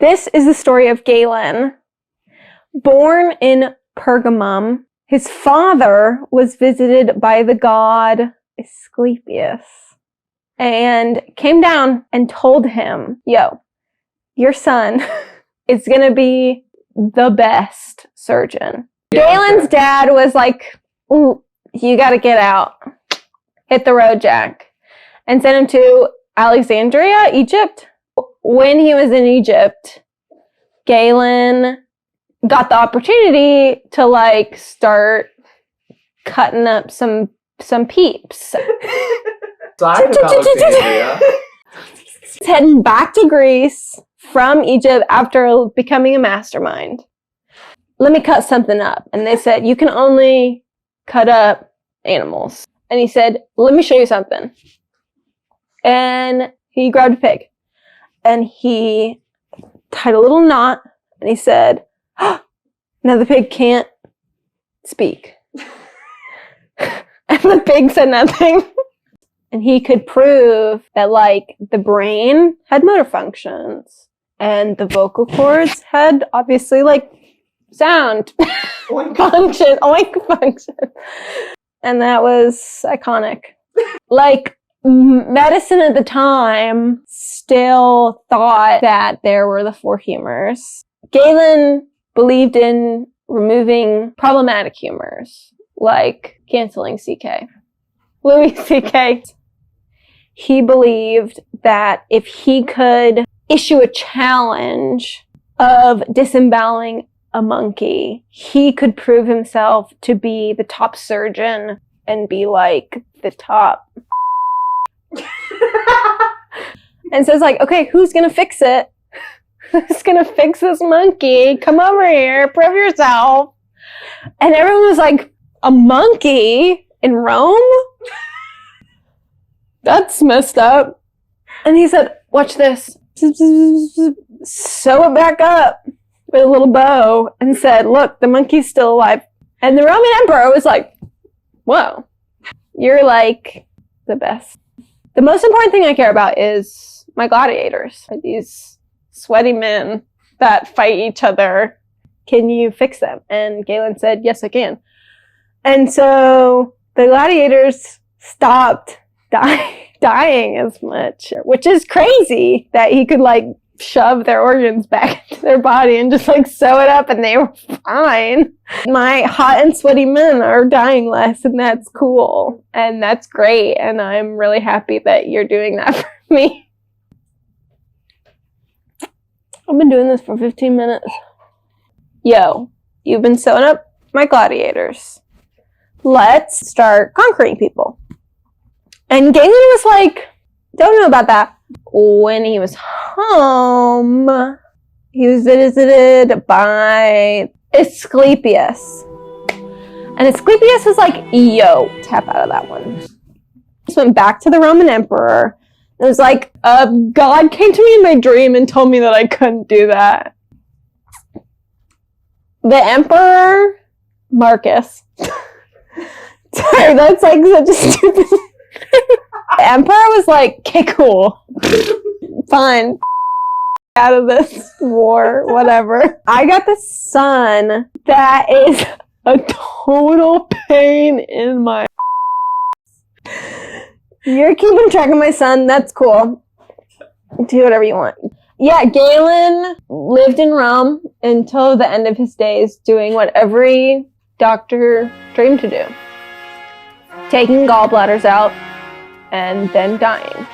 This is the story of Galen. Born in Pergamum, his father was visited by the god Asclepius and came down and told him, yo, your son is going to be the best surgeon. Galen's dad was like, ooh, you got to get out. Hit the road, Jack. And sent him to Alexandria, Egypt. When he was in Egypt, Galen got the opportunity to like start cutting up some peeps. He's heading back to Greece from Egypt after becoming a mastermind. Let me cut something up. And they said, you can only cut up animals. And he said, let me show you something. And he grabbed a pig. And he tied a little knot. And he said, oh, now the pig can't speak. And the pig said nothing. And he could prove that, like, the brain had motor functions. And the vocal cords had, obviously, like, sound function. Oink function. And that was iconic. Like, medicine at the time still thought that there were the four humors. Galen believed in removing problematic humors, like canceling CK. Louis CK. He believed that if he could issue a challenge of disemboweling a monkey, he could prove himself to be the top surgeon and be like the top. And so it's like, okay, who's gonna fix it? Who's gonna fix this monkey? Come over here, prove yourself. And everyone was like, a monkey in Rome? That's messed up. And he said, watch this. Sew it back up with a little bow and said, look, the monkey's still alive. And the Roman emperor was like, whoa, you're like the best. The most important thing I care about is my gladiators. These sweaty men that fight each other. Can you fix them? And Galen said, yes, I can. And so the gladiators stopped dying as much, which is crazy that he could like shove their organs back into their body and just like sew it up and they were fine. My hot and sweaty men are dying less and that's cool and that's great and I'm really happy that you're doing that for me. I've been doing this for 15 minutes. Yo, you've been sewing up my gladiators. Let's start conquering people. And Galen was like, don't know about that. When he was home, he was visited by Asclepius. And Asclepius was like, yo, tap out of that one. Just went back to the Roman emperor. It was like, God came to me in my dream and told me that I couldn't do that. The emperor, Marcus. Sorry, that's like such a stupid... The emperor was like, okay, cool. Fine. Out of this war, whatever. I got this son that is a total pain in my... You're keeping track of my son. That's cool. Do whatever you want. Yeah, Galen lived in Rome until the end of his days, doing what every doctor dreamed to do. Taking gallbladders out and then dying.